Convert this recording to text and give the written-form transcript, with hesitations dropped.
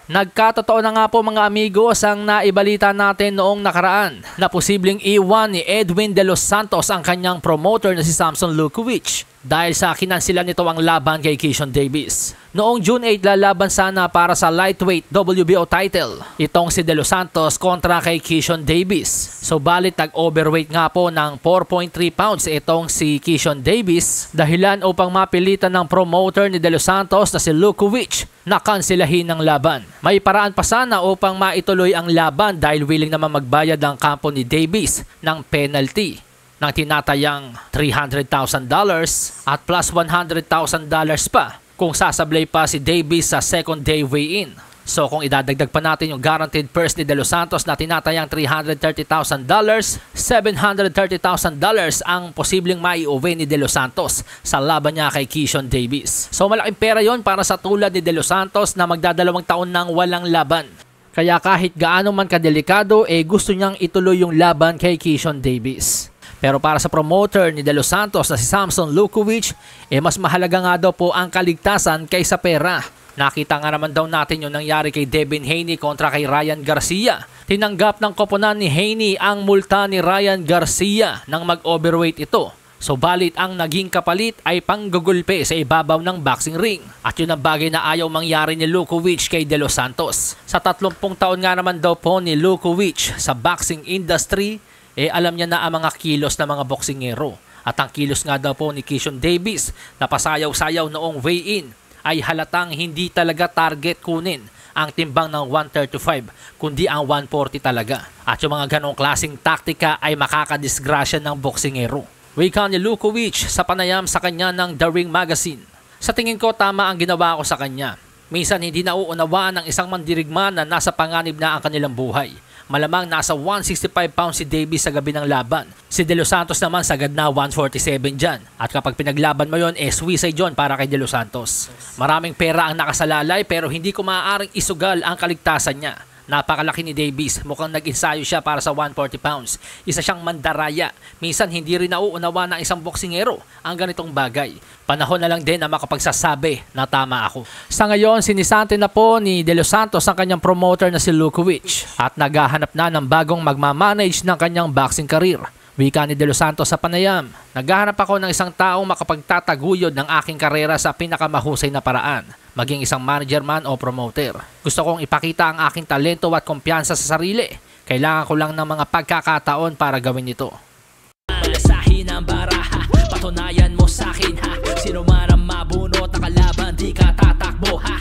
Nagkatotoo na nga po mga amigos ang naibalita natin noong nakaraan na posibleng iwan ni Edwin De Los Santos ang kanyang promoter na si Samson Lukowich dahil sa kinansilan nito ang laban kay Keyshawn Davis. Noong June 8 lalaban sana para sa lightweight WBO title itong si De Los Santos kontra kay Keyshawn Davis. So balit nag-overweight nga po ng 4.3 pounds itong si Keyshawn Davis dahilan upang mapilitan ng promoter ni De Los Santos na si Lukowich na kansilahin ng laban. May paraan pa sana upang maituloy ang laban dahil willing naman magbayad ang kampo ni Davis ng penalty ng tinatayang $300,000 at plus $100,000 pa kung sasablay pa si Davis sa second day weigh-in. So kung idadagdag pa natin yung guaranteed purse ni De Los Santos na tinatayang $330,000, $730,000 ang posibleng maiuwi ni De Los Santos sa laban niya kay Keyshawn Davis. So malaking pera yon para sa tulad ni De Los Santos na magdadalawang taon nang walang laban. Kaya kahit gaano man kadelikado, gusto niyang ituloy yung laban kay Keyshawn Davis. Pero para sa promoter ni De Los Santos na si Samson Lukowich, mas mahalaga nga daw po ang kaligtasan kaysa pera. Nakita nga naman daw natin yung nangyari kay Devin Haney kontra kay Ryan Garcia. Tinanggap ng koponan ni Haney ang multa ni Ryan Garcia nang mag-overweight ito. So balit ang naging kapalit ay panggugulpe sa ibabaw ng boxing ring. At yun ang bagay na ayaw mangyari ni Lukowich kay De Los Santos. Sa 30 taon nga naman daw po ni Lukowich sa boxing industry, alam niya na ang mga kilos ng mga boksingero. At ang kilos nga daw po ni Keyshawn Davis na pasayaw-sayaw noong weigh-in ay halatang hindi talaga target kunin ang timbang ng 135 kundi ang 140 talaga. At yung mga ganong klaseng taktika ay makakadisgrasya ng boksingero. Wika ni Lukowich sa panayam sa kanya ng The Ring Magazine. Sa tingin ko tama ang ginawa ko sa kanya. Minsan hindi nauunawaan ng isang mandirigma na nasa panganib na ang kanilang buhay. Malamang nasa 165 pounds si Davis sa gabi ng laban. Si De Los Santos naman sagad na 147 dyan. At kapag pinaglaban mo yon, suicide yun para kay De Los Santos. Maraming pera ang nakasalalay pero hindi ko maaaring isugal ang kaligtasan niya. Napakalaki ni Davis, mukhang nag-ensayo siya para sa 140 pounds. Isa siyang mandaraya. Minsan hindi rin nauunawa ng isang boksingero ang ganitong bagay. Panahon na lang din na makapagsasabi na tama ako. Sa ngayon, sinisante na po ni De Los Santos ang kanyang promoter na si Lukowich at naghahanap na ng bagong magmamanage ng kanyang boxing career. Wika ni De Los Santos sa panayam, naghahanap ako ng isang taong makapagtataguyod ng aking karera sa pinakamahusay na paraan, maging isang manager man o promoter. Gusto kong ipakita ang aking talento at kumpiyansa sa sarili. Kailangan ko lang ng mga pagkakataon para gawin ito. Malasahin ang baraha, patunayan mo sa akin ha. Sino man ang mabunot na kalaban, di ka tatakbo ha.